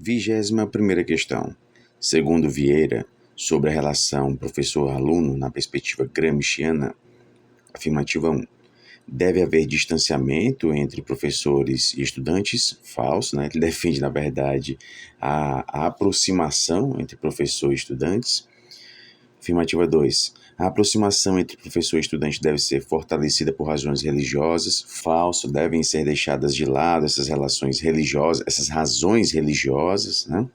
21ª questão. Segundo Vieira, sobre a relação professor-aluno na perspectiva gramsciana, afirmativa 1. Deve haver distanciamento entre professores e estudantes? Falso, né? Ele defende, na verdade, a aproximação entre professor e estudantes. Afirmativa 2. A aproximação entre professor e estudante deve ser fortalecida por razões religiosas. Falso, devem ser deixadas de lado essas relações religiosas, essas razões religiosas, né?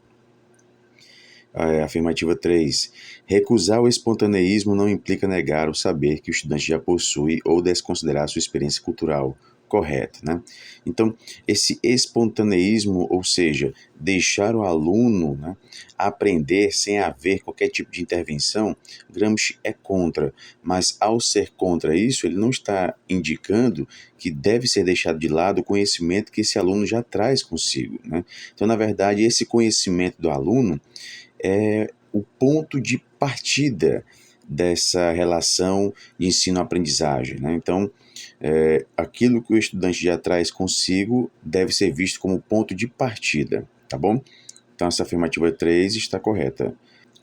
Afirmativa 3. Recusar o espontaneísmo não implica negar o saber que o estudante já possui ou desconsiderar sua experiência cultural. Correto, né? Então, esse espontaneísmo, ou seja, deixar o aluno, né, aprender sem haver qualquer tipo de intervenção, Gramsci é contra. Mas, ao ser contra isso, ele não está indicando que deve ser deixado de lado o conhecimento que esse aluno já traz consigo, né? Então, na verdade, esse conhecimento do aluno é o ponto de partida dessa relação de ensino-aprendizagem, né? Então, aquilo que o estudante já traz consigo deve ser visto como ponto de partida, tá bom? Então, essa afirmativa 3 está correta.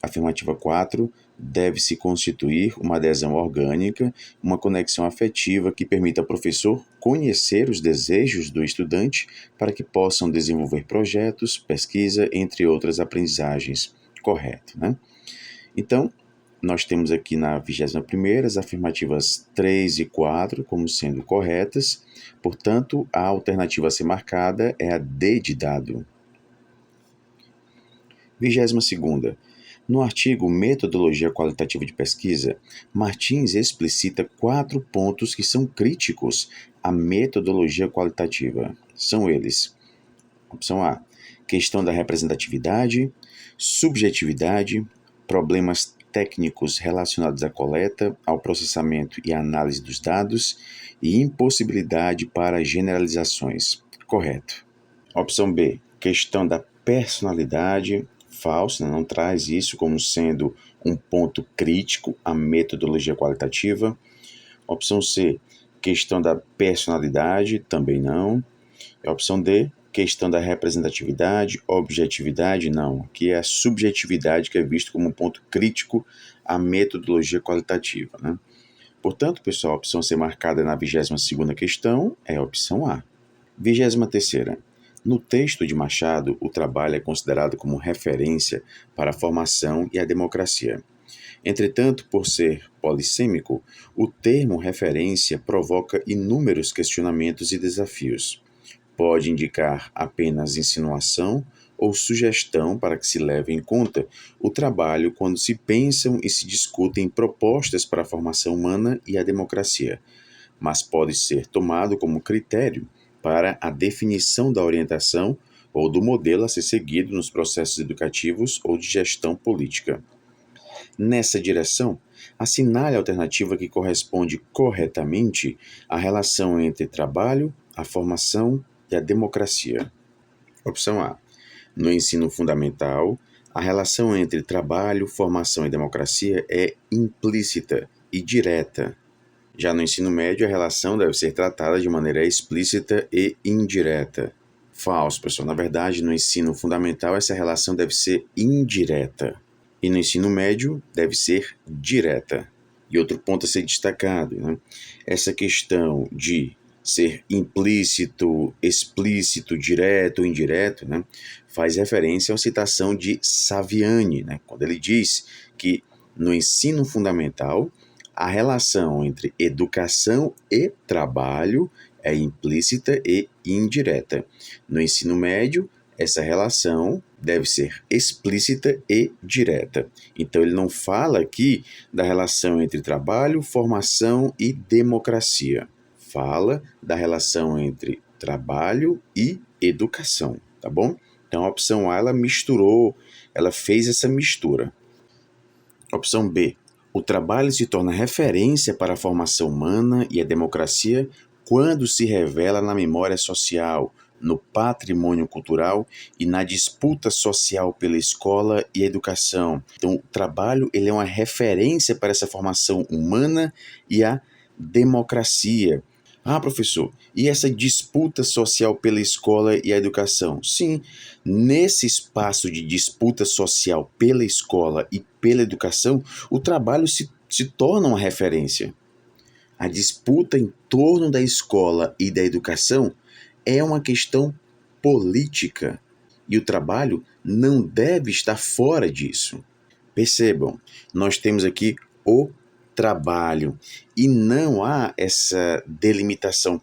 Afirmativa 4, deve-se constituir uma adesão orgânica, uma conexão afetiva que permita ao professor conhecer os desejos do estudante para que possam desenvolver projetos, pesquisa, entre outras aprendizagens. Correto, né? Então, nós temos aqui na 21ª as afirmativas 3 e 4 como sendo corretas, portanto, a alternativa a ser marcada é a D de dado. 22ª. No artigo Metodologia Qualitativa de Pesquisa, Martins explicita 4 pontos que são críticos à metodologia qualitativa. São eles: opção A, questão da representatividade, subjetividade, problemas técnicos relacionados à coleta, ao processamento e à análise dos dados e impossibilidade para generalizações. Correto. Opção B, questão da personalidade. Falso, não traz isso como sendo um ponto crítico à metodologia qualitativa. Opção C, questão da personalidade. Também não. Opção D, questão da representatividade, objetividade, não. Aqui é a subjetividade que é visto como um ponto crítico à metodologia qualitativa, né? Portanto, pessoal, a opção a ser marcada na 22ª questão é a opção A. 23ª. No texto de Machado, o trabalho é considerado como referência para a formação e a democracia. Entretanto, por ser polissêmico, o termo referência provoca inúmeros questionamentos e desafios. Pode indicar apenas insinuação ou sugestão para que se leve em conta o trabalho quando se pensam e se discutem propostas para a formação humana e a democracia, mas pode ser tomado como critério para a definição da orientação ou do modelo a ser seguido nos processos educativos ou de gestão política. Nessa direção, assinale a alternativa que corresponde corretamente à relação entre trabalho, a formação e a democracia. Opção A. No ensino fundamental, a relação entre trabalho, formação e democracia é implícita e direta. Já no ensino médio, a relação deve ser tratada de maneira explícita e indireta. Falso, pessoal. Na verdade, no ensino fundamental, essa relação deve ser indireta. E no ensino médio, deve ser direta. E outro ponto a ser destacado, né? Essa questão de ser implícito, explícito, direto ou indireto, né, faz referência a uma citação de Saviani, né, quando ele diz que no ensino fundamental, a relação entre educação e trabalho é implícita e indireta. No ensino médio, essa relação deve ser explícita e direta. Então, ele não fala aqui da relação entre trabalho, formação e democracia. Fala da relação entre trabalho e educação, tá bom? Então, a opção A, ela fez essa mistura. Opção B. O trabalho se torna referência para a formação humana e a democracia quando se revela na memória social, no patrimônio cultural e na disputa social pela escola e educação. Então, o trabalho ele é uma referência para essa formação humana e a democracia. Ah, professor, e essa disputa social pela escola e a educação? Sim, nesse espaço de disputa social pela escola e pela educação, o trabalho se torna uma referência. A disputa em torno da escola e da educação é uma questão política e o trabalho não deve estar fora disso. Percebam, nós temos aqui o trabalho e não há essa delimitação.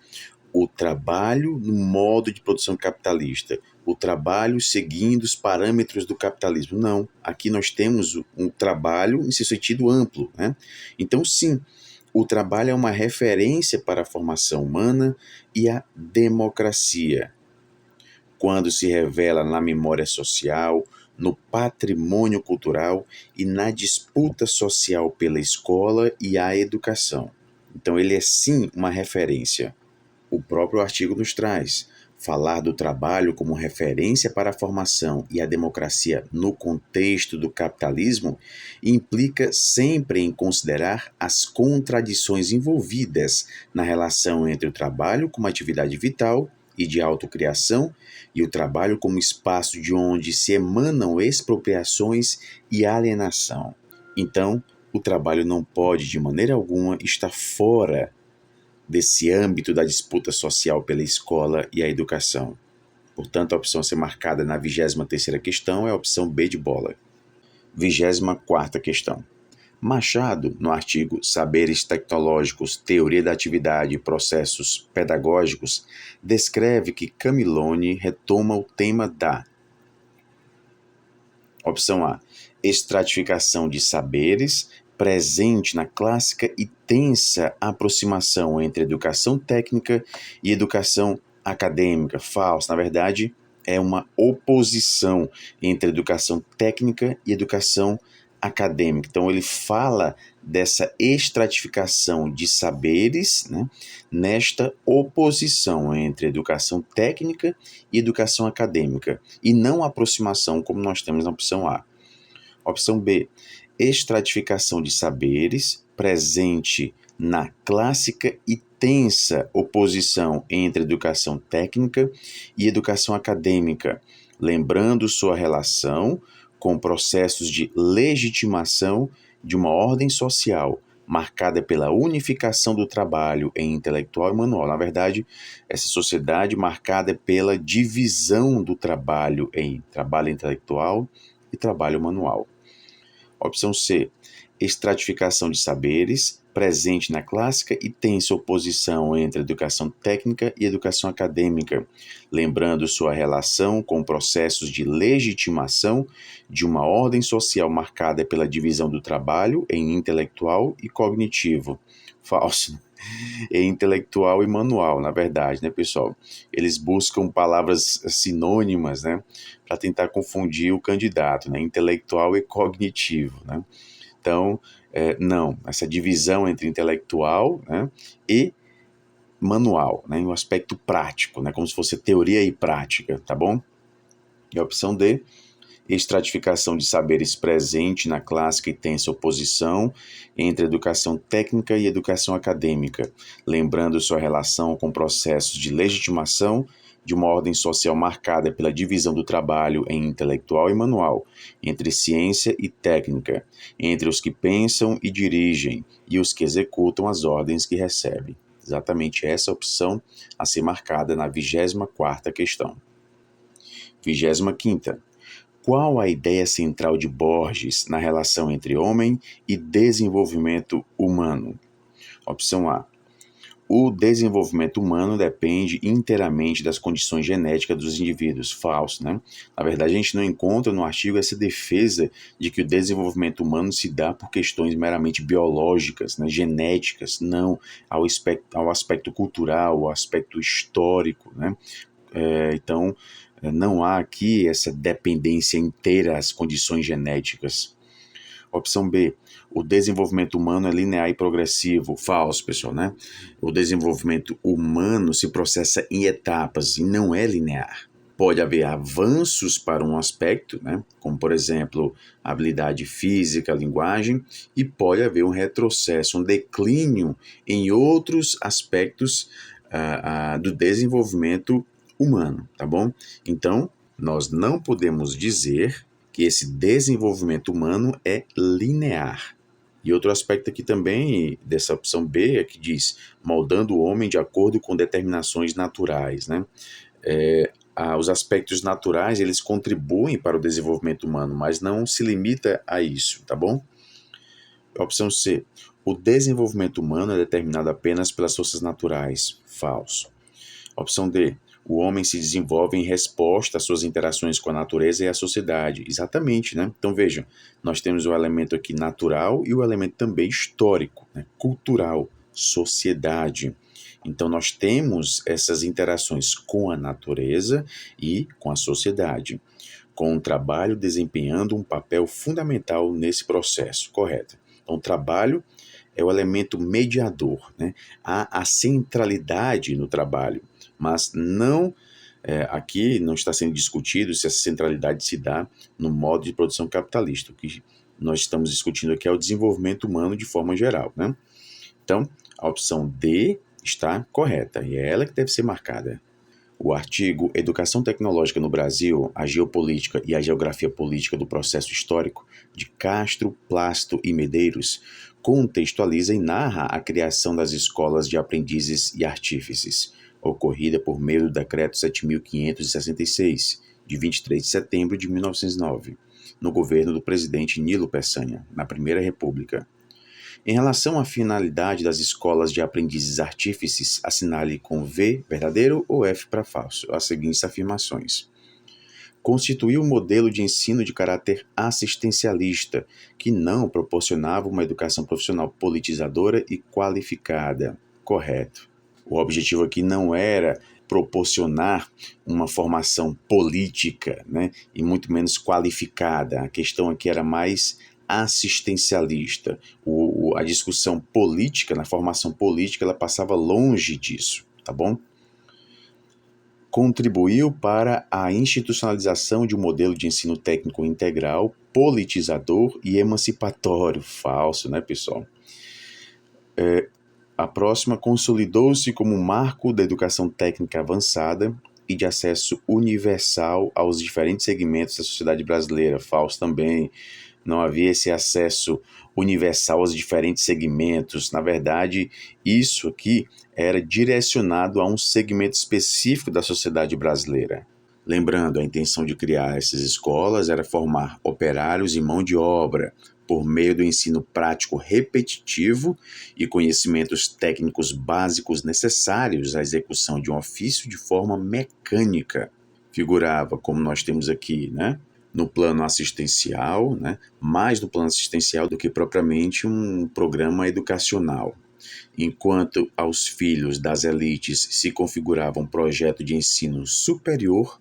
O trabalho no modo de produção capitalista, o trabalho seguindo os parâmetros do capitalismo. Não, aqui nós temos um trabalho em seu sentido amplo, né? Então, sim, o trabalho é uma referência para a formação humana e a democracia, quando se revela na memória social, no patrimônio cultural e na disputa social pela escola e a educação. Então, ele é sim uma referência. O próprio artigo nos traz. Falar do trabalho como referência para a formação e a democracia no contexto do capitalismo implica sempre em considerar as contradições envolvidas na relação entre o trabalho como atividade vital e de autocriação e o trabalho como espaço de onde se emanam expropriações e alienação. Então, o trabalho não pode, de maneira alguma, estar fora desse âmbito da disputa social pela escola e a educação. Portanto, a opção a ser marcada na 23ª questão é a opção B de bola. 24ª questão. Machado, no artigo Saberes Tecnológicos, Teoria da Atividade e Processos Pedagógicos, descreve que Camiloni retoma o tema da opção A, estratificação de saberes, presente na clássica e tensa aproximação entre educação técnica e educação acadêmica. Falso, na verdade, é uma oposição entre educação técnica e educação acadêmica. Então, ele fala dessa estratificação de saberes, né, nesta oposição entre educação técnica e educação acadêmica, e não aproximação, como nós temos na opção A. Opção B, estratificação de saberes, presente na clássica e tensa oposição entre educação técnica e educação acadêmica, lembrando sua relação com processos de legitimação de uma ordem social, marcada pela unificação do trabalho em intelectual e manual. Na verdade, essa sociedade marcada pela divisão do trabalho em trabalho intelectual e trabalho manual. Opção C, estratificação de saberes, presente na clássica e tensa oposição entre educação técnica e educação acadêmica, lembrando sua relação com processos de legitimação de uma ordem social marcada pela divisão do trabalho em intelectual e cognitivo. Falso. É intelectual e manual, na verdade, né, pessoal? Eles buscam palavras sinônimas, né, para tentar confundir o candidato, né, intelectual e cognitivo, né? Então, não, essa divisão entre intelectual, né, e manual, né, um aspecto prático, né, como se fosse teoria e prática, tá bom? E a opção D, estratificação de saberes presente na clássica e tensa oposição entre educação técnica e educação acadêmica, lembrando sua relação com processos de legitimação de uma ordem social marcada pela divisão do trabalho em intelectual e manual, entre ciência e técnica, entre os que pensam e dirigem e os que executam as ordens que recebem. Exatamente essa opção a ser marcada na 24ª questão. 25ª. Qual a ideia central de Borges na relação entre homem e desenvolvimento humano? Opção A. O desenvolvimento humano depende inteiramente das condições genéticas dos indivíduos. Falso, né? Na verdade, a gente não encontra no artigo essa defesa de que o desenvolvimento humano se dá por questões meramente biológicas, né, genéticas, não ao aspecto cultural, ao aspecto histórico, né? Então, não há aqui essa dependência inteira às condições genéticas. Opção B, o desenvolvimento humano é linear e progressivo. Falso, pessoal, né? O desenvolvimento humano se processa em etapas e não é linear. Pode haver avanços para um aspecto, né, como por exemplo, habilidade física, linguagem, e pode haver um retrocesso, um declínio em outros aspectos do desenvolvimento humano, tá bom? Então, nós não podemos dizer que esse desenvolvimento humano é linear. E outro aspecto aqui também dessa opção B é que diz moldando o homem de acordo com determinações naturais, né? Os aspectos naturais, eles contribuem para o desenvolvimento humano, mas não se limita a isso, tá bom? Opção C. O desenvolvimento humano é determinado apenas pelas forças naturais. Falso. Opção D. O homem se desenvolve em resposta às suas interações com a natureza e a sociedade. Exatamente, né? Então vejam, nós temos o elemento aqui natural e o elemento também histórico, né? Cultural, sociedade. Então nós temos essas interações com a natureza e com a sociedade, com o trabalho desempenhando um papel fundamental nesse processo, correto? Então o trabalho é o elemento mediador, né? Há a centralidade no trabalho, mas não aqui não está sendo discutido se essa centralidade se dá no modo de produção capitalista. O que nós estamos discutindo aqui é o desenvolvimento humano de forma geral, né? Então, a opção D está correta e é ela que deve ser marcada. O artigo Educação Tecnológica no Brasil, a Geopolítica e a Geografia Política do Processo Histórico, de Castro, Plácido e Medeiros, contextualiza e narra a criação das escolas de aprendizes e artífices, ocorrida por meio do Decreto 7.566, de 23 de setembro de 1909, no governo do presidente Nilo Peçanha, na Primeira República. Em relação à finalidade das escolas de aprendizes artífices, assinale com V, verdadeiro, ou F para falso, as seguintes afirmações. Constituiu um modelo de ensino de caráter assistencialista, que não proporcionava uma educação profissional politizadora e qualificada. Correto. O objetivo aqui não era proporcionar uma formação política, né, e muito menos qualificada. A questão aqui era mais assistencialista. A discussão política, na formação política, ela passava longe disso, tá bom? Contribuiu para a institucionalização de um modelo de ensino técnico integral, politizador e emancipatório. Falso, né, pessoal? A próxima, consolidou-se como um marco da educação técnica avançada e de acesso universal aos diferentes segmentos da sociedade brasileira. Falso também. Não havia esse acesso universal aos diferentes segmentos. Na verdade, isso aqui era direcionado a um segmento específico da sociedade brasileira. Lembrando, a intenção de criar essas escolas era formar operários e mão de obra por meio do ensino prático repetitivo e conhecimentos técnicos básicos necessários à execução de um ofício de forma mecânica. Figurava, como nós temos aqui, né? No plano assistencial, né, mais no plano assistencial do que propriamente um programa educacional. Enquanto aos filhos das elites se configurava um projeto de ensino superior,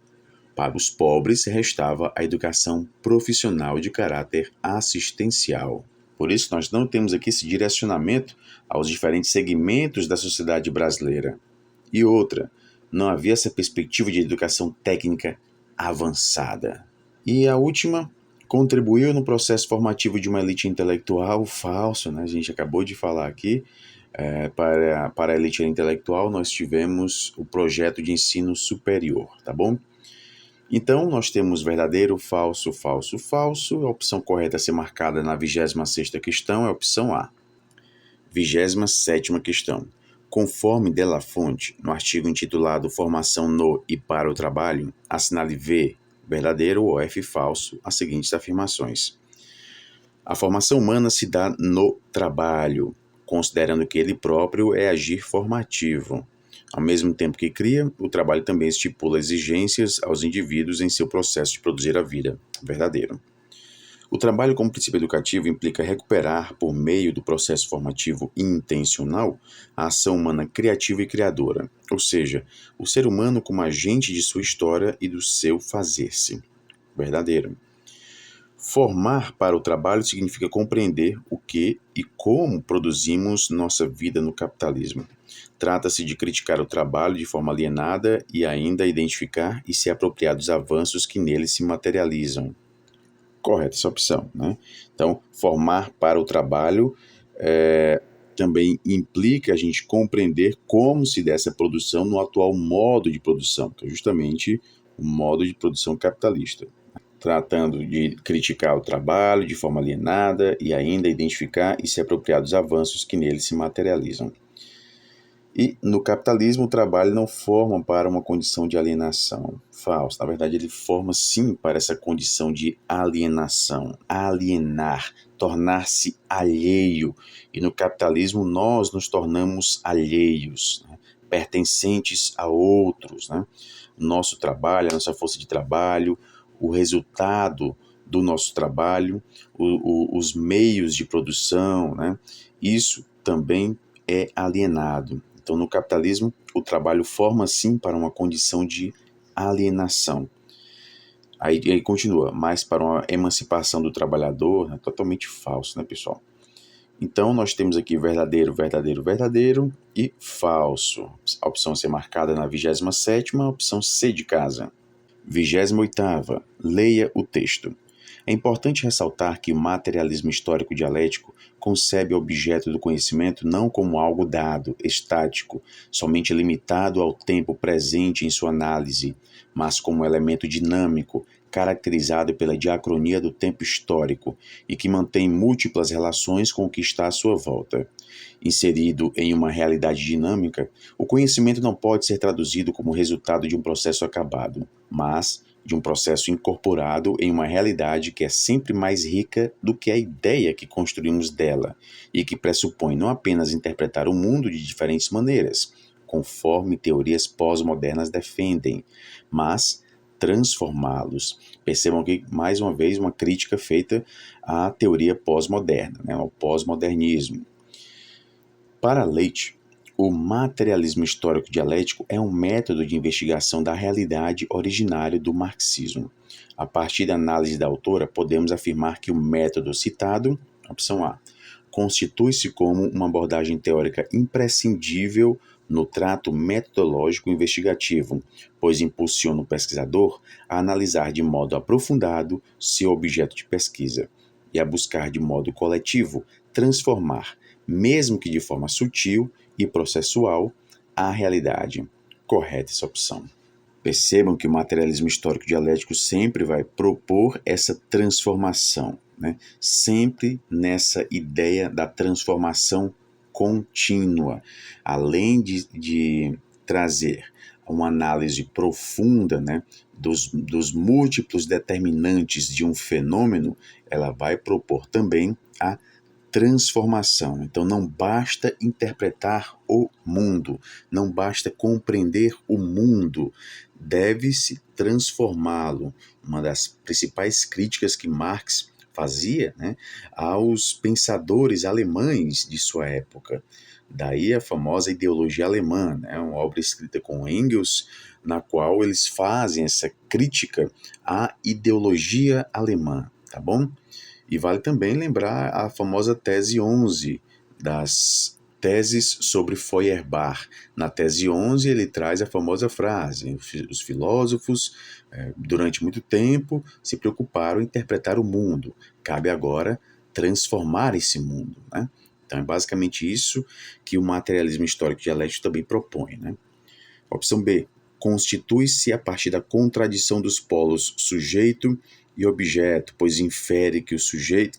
para os pobres restava a educação profissional de caráter assistencial. Por isso, nós não temos aqui esse direcionamento aos diferentes segmentos da sociedade brasileira. E outra, não havia essa perspectiva de educação técnica avançada. E a última, contribuiu no processo formativo de uma elite intelectual. Falso, né? A gente acabou de falar aqui. Para a elite intelectual, nós tivemos o projeto de ensino superior, tá bom? Então, nós temos verdadeiro, falso, falso, falso. A opção correta a ser marcada na 26ª questão é a opção A. 27ª questão. Conforme De La Fonte, no artigo intitulado Formação no e para o Trabalho, assinale V, verdadeiro, ou F, falso, as seguintes afirmações. A formação humana se dá no trabalho, considerando que ele próprio é agir formativo. Ao mesmo tempo que cria, o trabalho também estipula exigências aos indivíduos em seu processo de produzir a vida. Verdadeiro. O trabalho como princípio educativo implica recuperar, por meio do processo formativo intencional, a ação humana criativa e criadora, ou seja, o ser humano como agente de sua história e do seu fazer-se. Verdadeiro. Formar para o trabalho significa compreender o que e como produzimos nossa vida no capitalismo. Trata-se de criticar o trabalho de forma alienada e ainda identificar e se apropriar dos avanços que nele se materializam. Correta essa opção, né? Então, formar para o trabalho também implica a gente compreender como se dá essa produção no atual modo de produção, que é justamente o modo de produção capitalista, tratando de criticar o trabalho de forma alienada e ainda identificar e se apropriar dos avanços que nele se materializam. E no capitalismo o trabalho não forma para uma condição de alienação. Falso. Na verdade, ele forma sim para essa condição de alienação, alienar, tornar-se alheio. E no capitalismo nós nos tornamos alheios, né? Pertencentes a outros, né? Nosso trabalho, a nossa força de trabalho, o resultado do nosso trabalho, os meios de produção, né? Isso também é alienado. Então, no capitalismo, o trabalho forma sim para uma condição de alienação. Aí continua, mas para uma emancipação do trabalhador, é totalmente falso, né, pessoal? Então, nós temos aqui verdadeiro, verdadeiro, verdadeiro e falso. A opção a ser marcada na 27ª, a opção C de casa. 28ª, leia o texto. É importante ressaltar que o materialismo histórico dialético concebe o objeto do conhecimento não como algo dado, estático, somente limitado ao tempo presente em sua análise, mas como um elemento dinâmico, caracterizado pela diacronia do tempo histórico e que mantém múltiplas relações com o que está à sua volta. Inserido em uma realidade dinâmica, o conhecimento não pode ser traduzido como resultado de um processo acabado, mas de um processo incorporado em uma realidade que é sempre mais rica do que a ideia que construímos dela e que pressupõe não apenas interpretar o mundo de diferentes maneiras, conforme teorias pós-modernas defendem, mas transformá-los. Percebam aqui, mais uma vez, uma crítica feita à teoria pós-moderna, né, ao pós-modernismo. Para Leite, o materialismo histórico dialético é um método de investigação da realidade originário do marxismo. A partir da análise da autora, podemos afirmar que o método citado, opção A, constitui-se como uma abordagem teórica imprescindível no trato metodológico investigativo, pois impulsiona o pesquisador a analisar de modo aprofundado seu objeto de pesquisa e a buscar de modo coletivo transformar, mesmo que de forma sutil e processual, a realidade. Correta essa opção. Percebam que o materialismo histórico dialético sempre vai propor essa transformação, né? Sempre nessa ideia da transformação contínua. Além de trazer uma análise profunda, né, dos múltiplos determinantes de um fenômeno, ela vai propor também a transformação. Então não basta interpretar o mundo, não basta compreender o mundo, deve-se transformá-lo. Uma das principais críticas que Marx fazia, né, aos pensadores alemães de sua época. Daí a famosa ideologia alemã, né, uma obra escrita com Engels, na qual eles fazem essa crítica à ideologia alemã, tá bom? E vale também lembrar a famosa tese 11 das teses sobre Feuerbach. Na tese 11 ele traz a famosa frase: os filósofos, durante muito tempo, se preocuparam em interpretar o mundo. Cabe agora transformar esse mundo, né? Então é basicamente isso que o materialismo histórico dialético também propõe, né? Opção B. Constitui-se a partir da contradição dos polos sujeito e objeto, pois infere que sujeito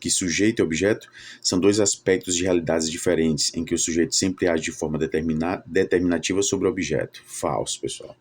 e objeto são dois aspectos de realidades diferentes, em que o sujeito sempre age de forma determinativa sobre o objeto. Falso, pessoal.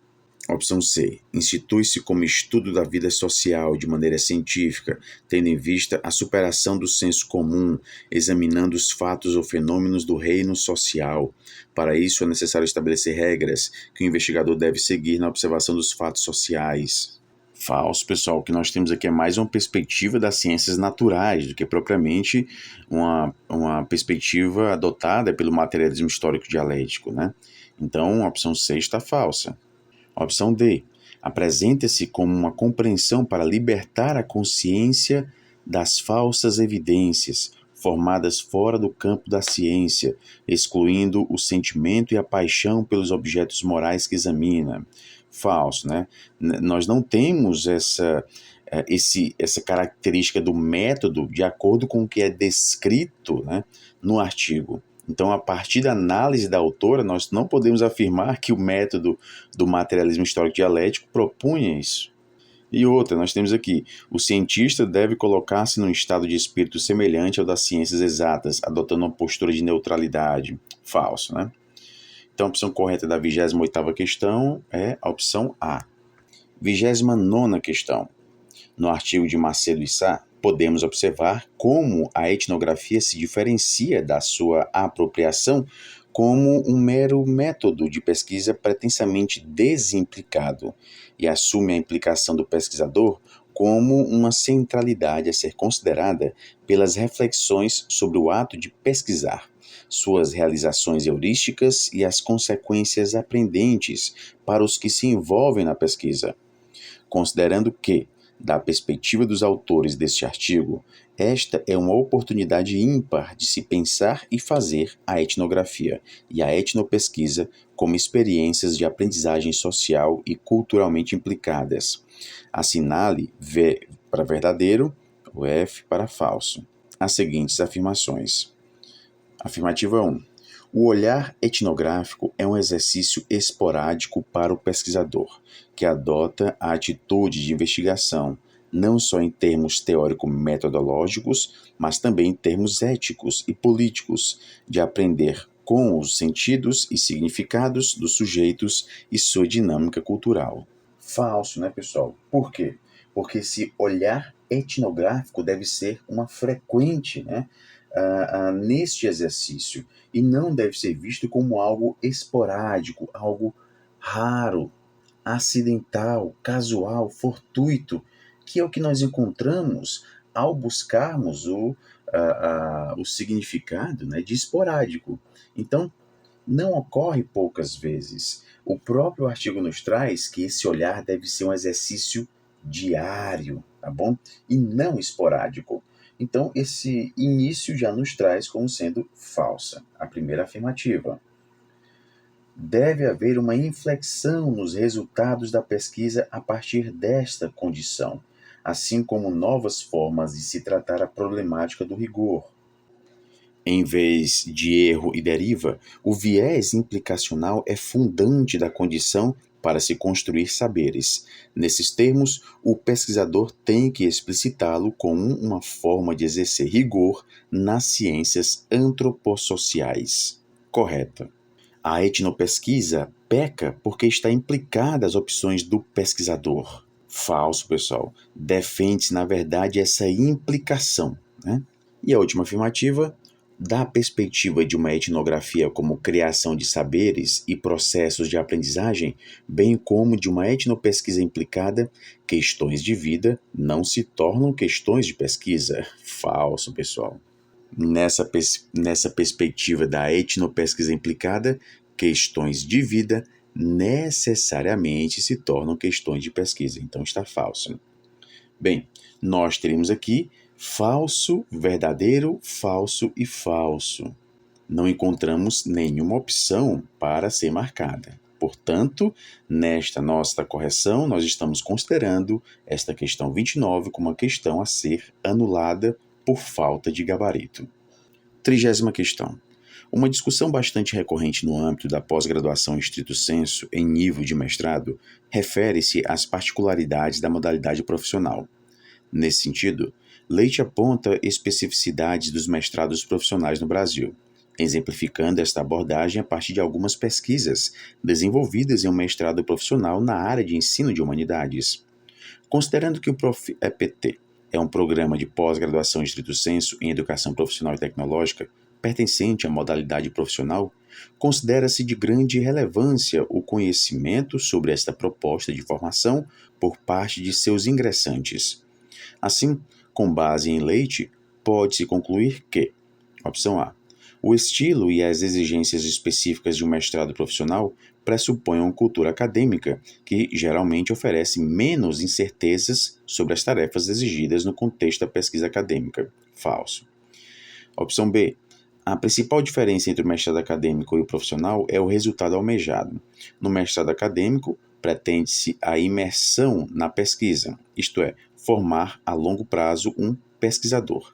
Opção C. Institui-se como estudo da vida social de maneira científica, tendo em vista a superação do senso comum, examinando os fatos ou fenômenos do reino social. Para isso, é necessário estabelecer regras que o investigador deve seguir na observação dos fatos sociais. Falso, pessoal. O que nós temos aqui é mais uma perspectiva das ciências naturais do que propriamente uma perspectiva adotada pelo materialismo histórico dialético, né? Então, a opção C está falsa. A opção D. Apresenta-se como uma compreensão para libertar a consciência das falsas evidências formadas fora do campo da ciência, excluindo o sentimento e a paixão pelos objetos morais que examina. Falso, né? Nós não temos essa característica do método de acordo com o que é descrito, né, no artigo. Então, a partir da análise da autora, nós não podemos afirmar que o método do materialismo histórico dialético propunha isso. E outra, nós temos aqui, o cientista deve colocar-se num estado de espírito semelhante ao das ciências exatas, adotando uma postura de neutralidade. Falso, né? Então, a opção correta da 28ª questão é a opção A. 29ª questão. No artigo de Macedo e Sá, podemos observar como a etnografia se diferencia da sua apropriação como um mero método de pesquisa pretensamente desimplicado e assume a implicação do pesquisador como uma centralidade a ser considerada pelas reflexões sobre o ato de pesquisar, suas realizações heurísticas e as consequências aprendentes para os que se envolvem na pesquisa. Considerando que, da perspectiva dos autores deste artigo, esta é uma oportunidade ímpar de se pensar e fazer a etnografia e a etnopesquisa como experiências de aprendizagem social e culturalmente implicadas. Assinale V para verdadeiro, o F para falso. As seguintes afirmações. Afirmativa 1. O olhar etnográfico é um exercício esporádico para o pesquisador, que adota a atitude de investigação, não só em termos teórico-metodológicos, mas também em termos éticos e políticos, de aprender com os sentidos e significados dos sujeitos e sua dinâmica cultural. Falso, né, pessoal? Por quê? Porque esse olhar etnográfico deve ser uma frequente, né, neste exercício, e não deve ser visto como algo esporádico, algo raro, acidental, casual, fortuito, que é o que nós encontramos ao buscarmos o significado, né, de esporádico. Então, não ocorre poucas vezes. O próprio artigo nos traz que esse olhar deve ser um exercício diário, tá bom? E não esporádico. Então, esse início já nos traz como sendo falsa, a primeira afirmativa. Deve haver uma inflexão nos resultados da pesquisa a partir desta condição, assim como novas formas de se tratar a problemática do rigor. Em vez de erro e deriva, o viés implicacional é fundante da condição para se construir saberes. Nesses termos, o pesquisador tem que explicitá-lo como uma forma de exercer rigor nas ciências antropossociais. Correta. A etnopesquisa peca porque está implicada as opções do pesquisador. Falso, pessoal. Defende-se, na verdade, essa implicação, né? E a última afirmativa, da perspectiva de uma etnografia como criação de saberes e processos de aprendizagem, bem como de uma etnopesquisa implicada, questões de vida não se tornam questões de pesquisa. Falso, pessoal. Nessa perspectiva da etnopesquisa implicada, questões de vida necessariamente se tornam questões de pesquisa. Então está falso. Bem, nós teremos aqui falso, verdadeiro, falso e falso. Não encontramos nenhuma opção para ser marcada. Portanto, nesta nossa correção, nós estamos considerando esta questão 29 como uma questão a ser anulada por falta de gabarito. 30ª questão. Uma discussão bastante recorrente no âmbito da pós-graduação em estrito sensu, em nível de mestrado, refere-se às particularidades da modalidade profissional. Nesse sentido, Leite aponta especificidades dos mestrados profissionais no Brasil, exemplificando esta abordagem a partir de algumas pesquisas desenvolvidas em um mestrado profissional na área de ensino de humanidades. Considerando que o Prof-EPT é um programa de pós-graduação em estrito sensu em educação profissional e tecnológica, pertencente à modalidade profissional, considera-se de grande relevância o conhecimento sobre esta proposta de formação por parte de seus ingressantes. Assim, com base em Leite, pode-se concluir que, opção A, o estilo e as exigências específicas de um mestrado profissional pressupõe uma cultura acadêmica que geralmente oferece menos incertezas sobre as tarefas exigidas no contexto da pesquisa acadêmica. Falso. Opção B. A principal diferença entre o mestrado acadêmico e o profissional é o resultado almejado. No mestrado acadêmico, pretende-se a imersão na pesquisa, isto é, formar a longo prazo um pesquisador.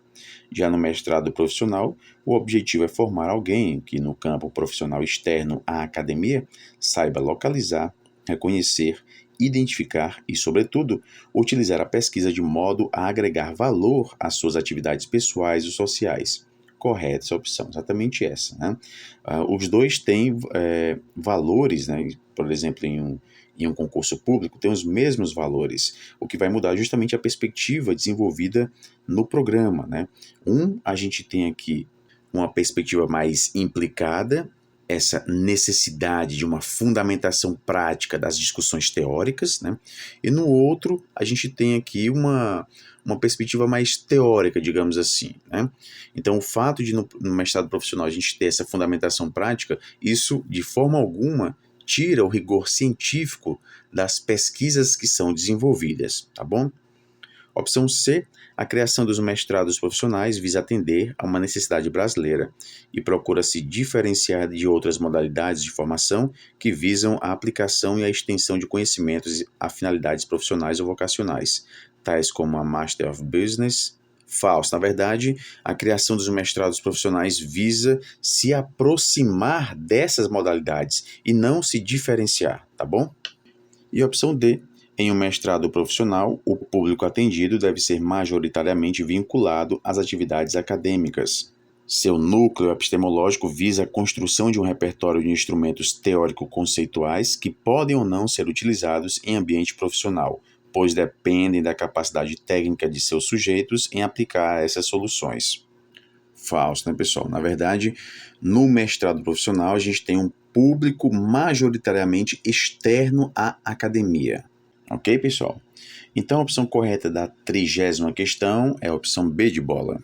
Já no mestrado profissional, o objetivo é formar alguém que, no campo profissional externo à academia, saiba localizar, reconhecer, identificar e, sobretudo, utilizar a pesquisa de modo a agregar valor às suas atividades pessoais e sociais. Correta essa opção, exatamente essa. Né? Os dois têm valores, né? Por exemplo, em um concurso público, tem os mesmos valores, o que vai mudar justamente a perspectiva desenvolvida no programa. Né? A gente tem aqui uma perspectiva mais implicada, essa necessidade de uma fundamentação prática das discussões teóricas, né? E no outro, a gente tem aqui uma perspectiva mais teórica, digamos assim. Né? Então, o fato de no mestrado profissional a gente ter essa fundamentação prática, isso, de forma alguma, tira o rigor científico das pesquisas que são desenvolvidas, tá bom? Opção C, a criação dos mestrados profissionais visa atender a uma necessidade brasileira e procura se diferenciar de outras modalidades de formação que visam a aplicação e a extensão de conhecimentos a finalidades profissionais ou vocacionais, tais como a Master of Business. Falso. Na verdade, a criação dos mestrados profissionais visa se aproximar dessas modalidades e não se diferenciar, tá bom? E a opção D, em um mestrado profissional, o público atendido deve ser majoritariamente vinculado às atividades acadêmicas. Seu núcleo epistemológico visa a construção de um repertório de instrumentos teórico-conceituais que podem ou não ser utilizados em ambiente profissional, pois dependem da capacidade técnica de seus sujeitos em aplicar essas soluções. Falso, né, pessoal? Na verdade, no mestrado profissional, a gente tem um público majoritariamente externo à academia. Ok, pessoal? Então, a opção correta da 30ª questão é a opção B de bola.